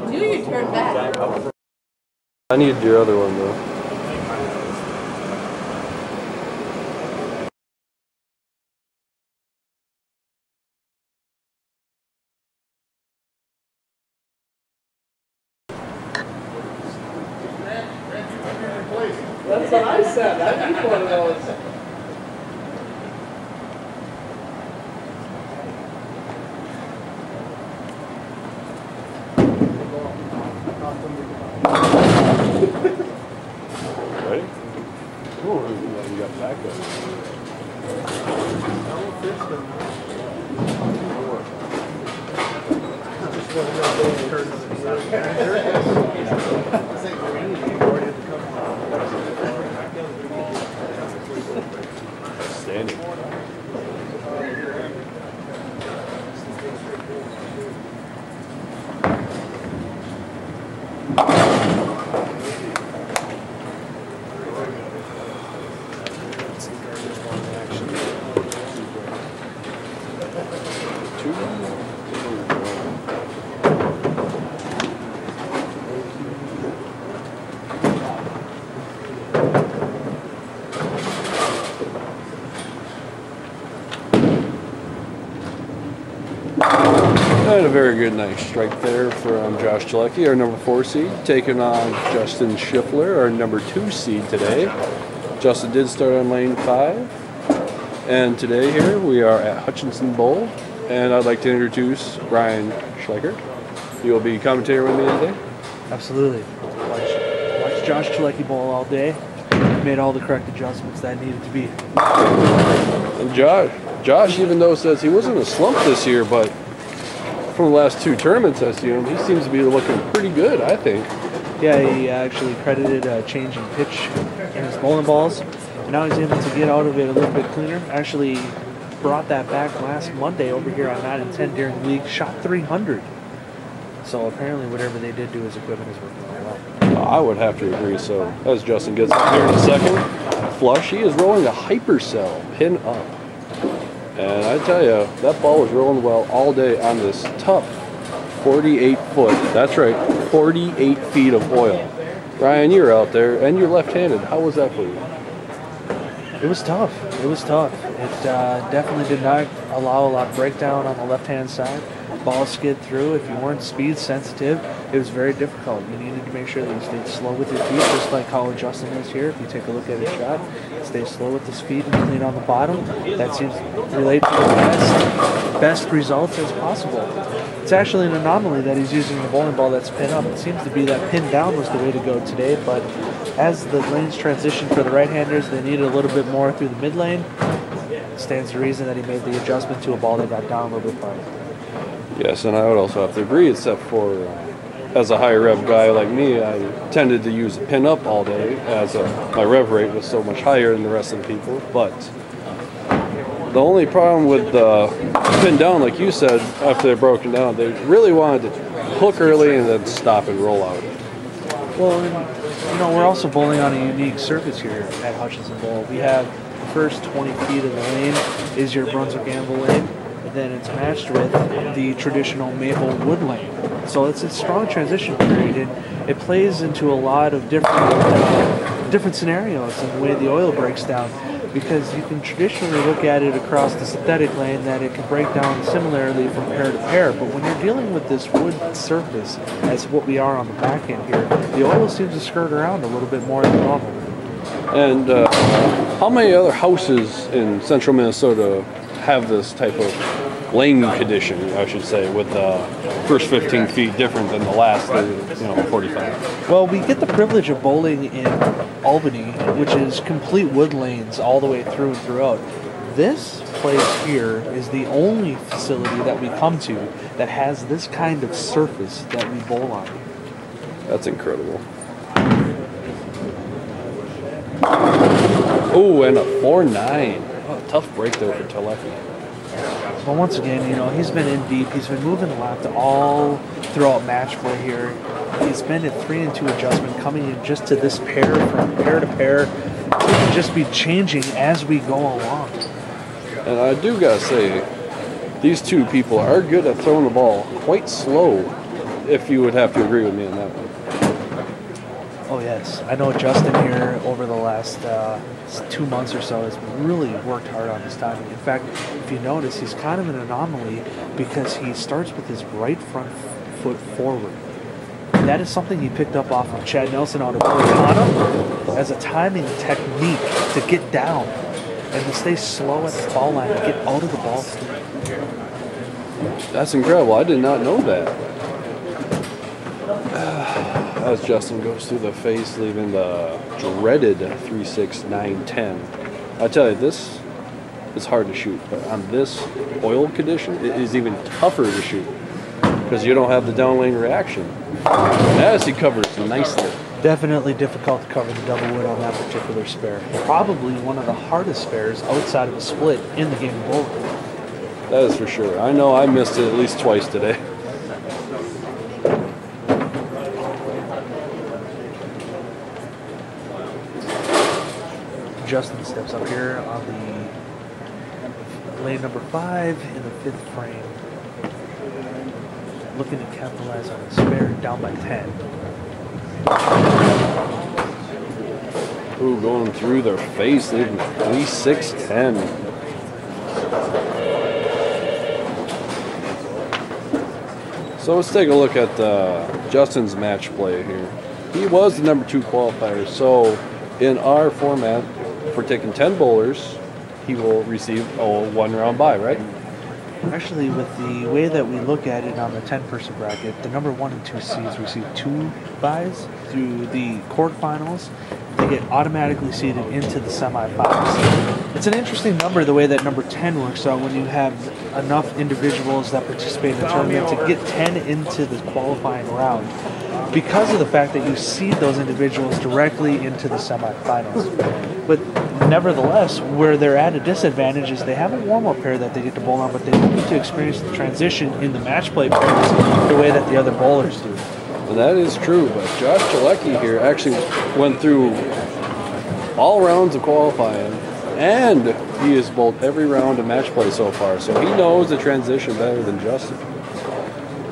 Knew you turned back. I need your other one though. That's what I said. I need one of those. Ready? Oh, you got backup. Standing. And a very good nice strike there from Josh Telecky, our number 4 seed, taking on Justin Schiffler, our number 2 seed today. Justin did start on lane 5. And today here we are at Hutchinson Bowl. And I'd like to introduce Brian Schleicher. You will be commentating with me today? Absolutely. Watched Josh Telecky bowl all day. Made all the correct adjustments that needed to be. And Josh, even though says he wasn't a slump this year, but from the last 2 tournaments I've seen him, he seems to be looking pretty good, I think. Yeah, he actually credited a change in pitch in his bowling balls. And now he's able to get out of it a little bit cleaner. Actually brought that back last Monday over here on 9 and 10 during the league. Shot 300. So apparently whatever they did to his equipment is working out well. I would have to agree. So as Justin gets up here in a second, flush, he is rolling a hypercell, pin up. And I tell you, that ball was rolling well all day on this tough 48 foot. That's right, 48 feet of oil. Ryan, you're out there, and you're left-handed. How was that for you? It was tough. It was tough. It definitely did not allow a lot of breakdown on the left-hand side. Ball skid through. If you weren't speed sensitive, it was very difficult. You needed to make sure that you stayed slow with your feet, just like how Justin is here. If you take a look at his shot, stay slow with his feet and clean on the bottom. That seems to relate to the best results as possible. It's actually an anomaly that he's using the bowling ball that's pin up. It seems to be that pin down was the way to go today, but as the lanes transition for the right-handers, they needed a little bit more through the mid lane. It stands to reason that he made the adjustment to a ball that got down a little bit farther. Yes, and I would also have to agree, except for as a high rev guy like me, I tended to use a pin up all day as my rev rate was so much higher than the rest of the people. But the only problem with the pin down, like you said, after they're broken down, they really wanted to hook early and then stop and roll out. Well, and, you know, we're also bowling on a unique surface here at Hutchinson Bowl. We have the first 20 feet of the lane is your Brunswick anvil lane. Then it's matched with the traditional maple wood lane. So it's a strong transition period, and it plays into a lot of different scenarios in the way the oil breaks down, because you can traditionally look at it across the synthetic lane that it can break down similarly from pair to pair, but when you're dealing with this wood surface, as what we are on the back end here, the oil seems to skirt around a little bit more than normal. And how many other houses in central Minnesota have this type of lane condition, I should say, with the first 15 feet different than the last 45? Well, we get the privilege of bowling in Albany, which is complete wood lanes all the way through and throughout. This place here is the only facility that we come to that has this kind of surface that we bowl on. That's incredible. Oh, and a 4.9. Oh, tough break there for Telecky. But once again, you know, he's been in deep. He's been moving left all throughout match play here. He's been at 3 and 2 adjustment, coming in just to this pair, from pair to pair. He can just be changing as we go along. And I do gotta say, these two people are good at throwing the ball quite slow, if you would have to agree with me on that one. Oh yes, I know Justin here over the last 2 months or so has really worked hard on his timing. In fact, if you notice, he's kind of an anomaly because he starts with his right front foot forward. And that is something he picked up off of Chad Nelson out of Oregon as a timing technique to get down and to stay slow at the ball line and get out of the ball streak. That's incredible. I did not know that. As Justin goes through the face, leaving the dreaded 3, 6, 9, 10. I tell you, this is hard to shoot, but on this oil condition, it is even tougher to shoot because you don't have the down lane reaction. As he covers nicely. Definitely difficult to cover the double wood on that particular spare. Probably one of the hardest spares outside of a split in the game of bowling. That is for sure. I know I missed it at least twice today. Justin steps up here on the lane number 5 in the 5th frame. Looking to capitalize on a spare down by 10. Ooh, going through their face, leaving 3, 6, 10. So let's take a look at Justin's match play here. He was the number 2 qualifier, so in our format, if we're taking 10 bowlers, he will receive a 1-round bye, right? Actually, with the way that we look at it on the 10-person bracket, the number 1 and 2 seeds receive 2 byes through the quarterfinals. They get automatically seeded into the semifinals. It's an interesting number the way that number 10 works out when you have enough individuals that participate in the tournament to get 10 into the qualifying round, because of the fact that you seed those individuals directly into the semifinals. But nevertheless, where they're at a disadvantage is they have a warm-up pair that they get to bowl on, but they don't get to experience the transition in the match play pairs the way that the other bowlers do. And that is true, but Josh Telecky here actually went through all rounds of qualifying, and he has bowled every round of match play so far, so he knows the transition better than Justin.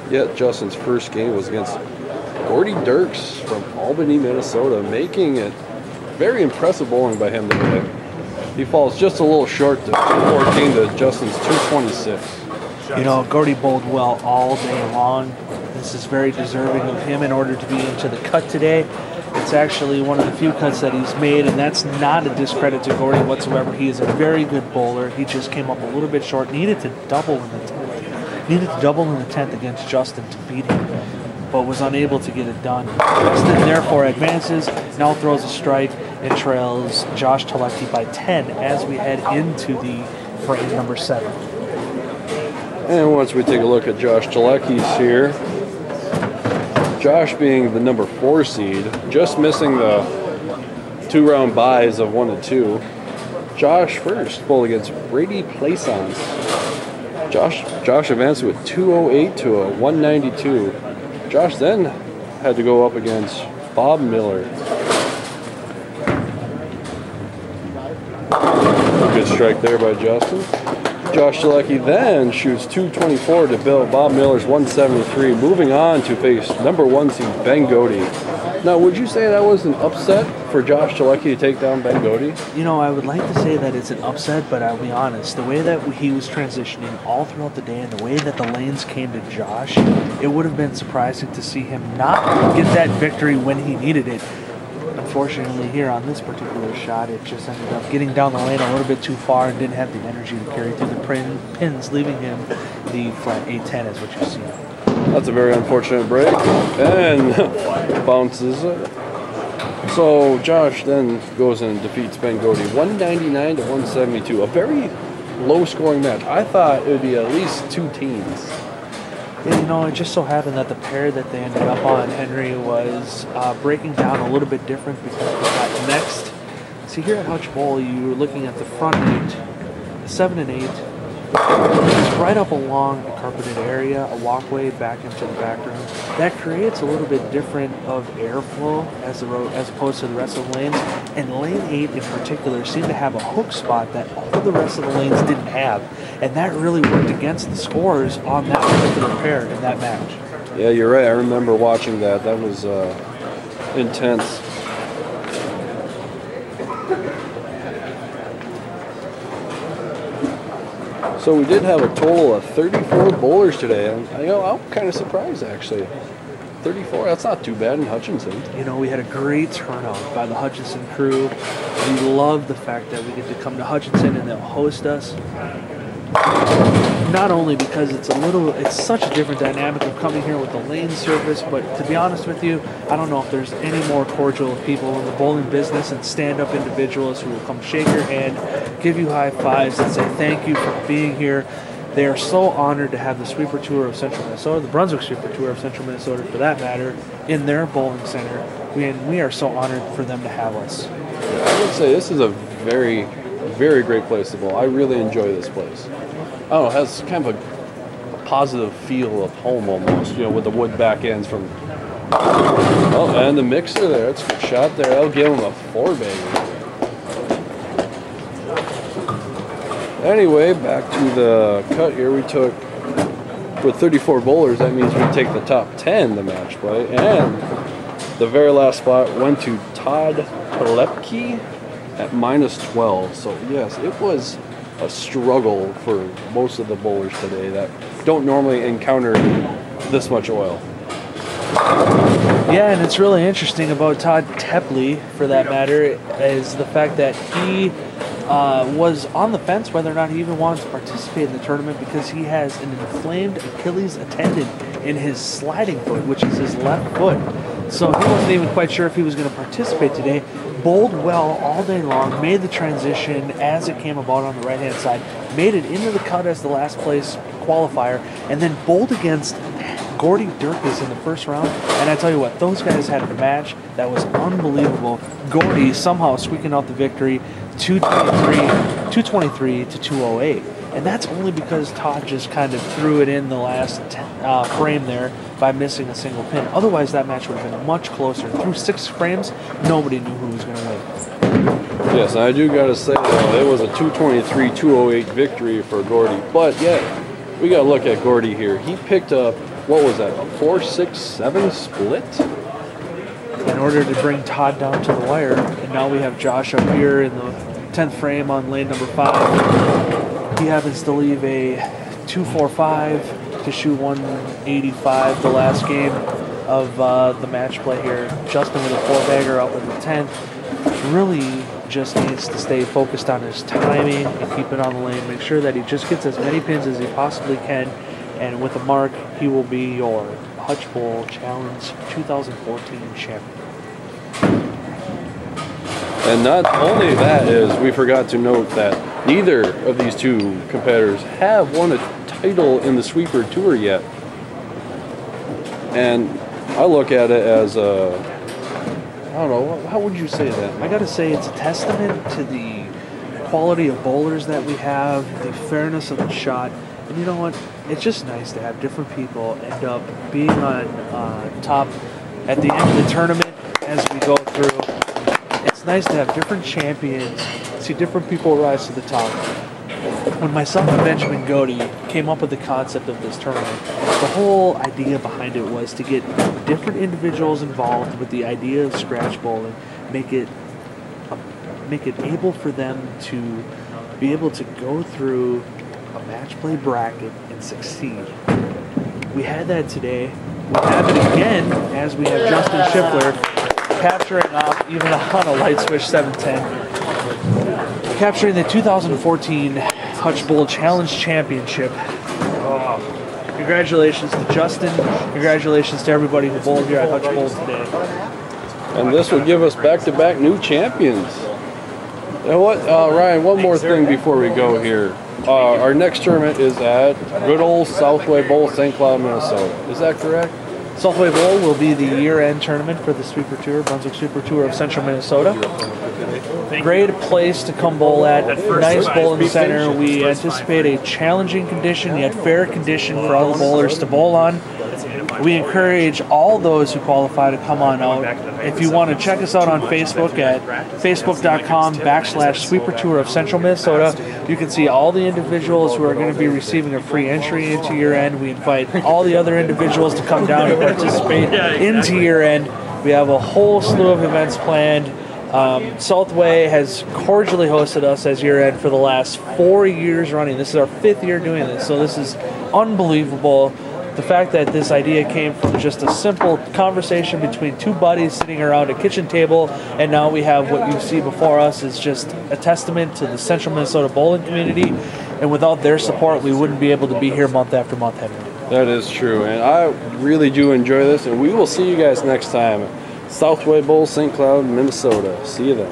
Yet Justin's first game was against Gordy Dirks from Albany, Minnesota, making it very impressive bowling by him today. He falls just a little short to 14 to Justin's 226. You know, Gordy bowled well all day long. This is very deserving of him in order to be into the cut today. It's actually one of the few cuts that he's made, and that's not a discredit to Gordy whatsoever. He is a very good bowler. He just came up a little bit short. Needed to double in the 10th. Needed to double in the 10th against Justin to beat him, but was unable to get it done. Justin therefore advances, now throws a strike, and trails Josh Telecky by 10 as we head into the frame number 7. And once we take a look at Josh Telecky's here, Josh being the number 4 seed, just missing the 2-round byes of 1 and 2. Josh first bowled against Brady Plaisance. Josh advanced with 208 to a 192. Josh then had to go up against Bob Miller. Good strike there by Justin. Josh Telecky then shoots 224 to Bob Miller's 173, moving on to face number 1 seed Ben Godey. Now, would you say that was an upset for Josh Telecky to take down Ben Godey? You know, I would like to say that it's an upset, but I'll be honest. The way that he was transitioning all throughout the day and the way that the lanes came to Josh, it would have been surprising to see him not get that victory when he needed it. Unfortunately, here on this particular shot, it just ended up getting down the lane a little bit too far and didn't have the energy to carry through the pins, leaving him the flat 8-10 is what you see. That's a very unfortunate break, and bounces. So Josh then goes and defeats Ben Godey 199 to 172. A very low-scoring match. I thought it would be at least 2 teams. Yeah, you know, it just so happened that the pair that they ended up on, Henry, was breaking down a little bit different because we got next. See, here at Hutch Bowl, you're looking at the front 8, the 7 and 8, It's right up along a carpeted area, a walkway back into the back room. That creates a little bit different of airflow as opposed to the rest of the lanes. And lane 8 in particular seemed to have a hook spot that all the rest of the lanes didn't have. And that really worked against the scores on that particular pair in that match. Yeah, you're right. I remember watching that. That was intense. So we did have a total of 34 bowlers today, and I'm kind of surprised actually. 34, that's not too bad in Hutchinson. You know, we had a great turnout by the Hutchinson crew. We love the fact that we get to come to Hutchinson and they'll host us. Not only because it's such a different dynamic of coming here with the lane service, but to be honest with you, I don't know if there's any more cordial people in the bowling business and stand-up individuals who will come shake your hand, give you high fives, and say thank you for being here. They are so honored to have the Sweeper Tour of Central Minnesota, the Brunswick Sweeper Tour of Central Minnesota for that matter, in their bowling center. We are so honored for them to have us. I would say this is a very, very great place to bowl. I really enjoy this place. I don't know, it has kind of a positive feel of home almost, with the wood back ends from... Oh, and the mixer there, that's a good shot there. I'll give him a 4-bagger. Anyway, back to the cut here. We took, with 34 bowlers, that means we take the top 10 the match play. And the very last spot went to Todd Telecky at -12. So yes, it was a struggle for most of the bowlers today that don't normally encounter this much oil. Yeah, and it's really interesting about Todd Tepley, for that matter, is the fact that he was on the fence whether or not he even wanted to participate in the tournament because he has an inflamed Achilles tendon in his sliding foot, which is his left foot. So he wasn't even quite sure if he was going to participate today. Bowled well all day long, made the transition as it came about on the right-hand side, made it into the cut as the last place qualifier, and then bowled against Gordy Durkis in the first round. And I tell you what, those guys had a match that was unbelievable. Gordy somehow squeaking out the victory, 223 to 208. And that's only because Todd just kind of threw it in the last frame there by missing a single pin. Otherwise, that match would have been much closer. Through 6 frames, nobody knew who was going to win. Yes, I do got to say, though, it was a 223-208 victory for Gordy. But, yeah, we got to look at Gordy here. He picked up, what was that, a 4-6-7 split? In order to bring Todd down to the wire. And now we have Josh up here in the 10th frame on lane number 5. He happens to leave a 245 to shoot 185 the last game of the match play here. Justin with a 4-bagger out in the 10th. Really just needs to stay focused on his timing and keep it on the lane. Make sure that he just gets as many pins as he possibly can. And with a mark, he will be your Hutch Bowl Challenge 2014 champion. And not only that is, we forgot to note that neither of these two competitors have won a title in the Sweeper Tour yet. And I look at it as a, I don't know, how would you say that? I gotta say it's a testament to the quality of bowlers that we have, the fairness of the shot. And you know what? It's just nice to have different people end up being on top at the end of the tournament as we go through. It's nice to have different champions, see different people rise to the top. When myself and Benjamin Godey came up with the concept of this tournament, the whole idea behind it was to get different individuals involved with the idea of scratch bowling, make it able for them to be able to go through a match play bracket and succeed. We had that today. We have it again as we have Justin Schiffler capturing off even on a light switch 710. Capturing the 2014 Hutch Bowl Challenge Championship. Oh, congratulations to Justin. Congratulations to everybody who bowled here at Hutch Bowl today. And this would give us back-to-back new champions. You know what, Ryan, one more thing before we go here. Our next tournament is at good old Southway Bowl, St. Cloud, Minnesota. Is that correct? Southway Bowl will be the year-end tournament for the Sweeper Tour, Brunswick Sweeper Tour of Central Minnesota. Great place to come bowl at. Nice bowling center. We anticipate a challenging condition, yet fair condition for all the bowlers to bowl on. We encourage all those who qualify to come on out. If you want to check us out on Facebook at facebook.com/Sweeper Tour of Central Minnesota, you can see all the individuals who are going to be receiving a free entry into year end. We invite all the other individuals to come down and participate into year end. We have a whole slew of events planned. Southway has cordially hosted us as year end for the last 4 years running. This is our 5th year doing this, so this is unbelievable. The fact that this idea came from just a simple conversation between two buddies sitting around a kitchen table, and now we have what you see before us is just a testament to the Central Minnesota bowling community, and without their support, we wouldn't be able to be here month after month having it. That is true, and I really do enjoy this, and we will see you guys next time. Southway Bowl, St. Cloud, Minnesota. See you then.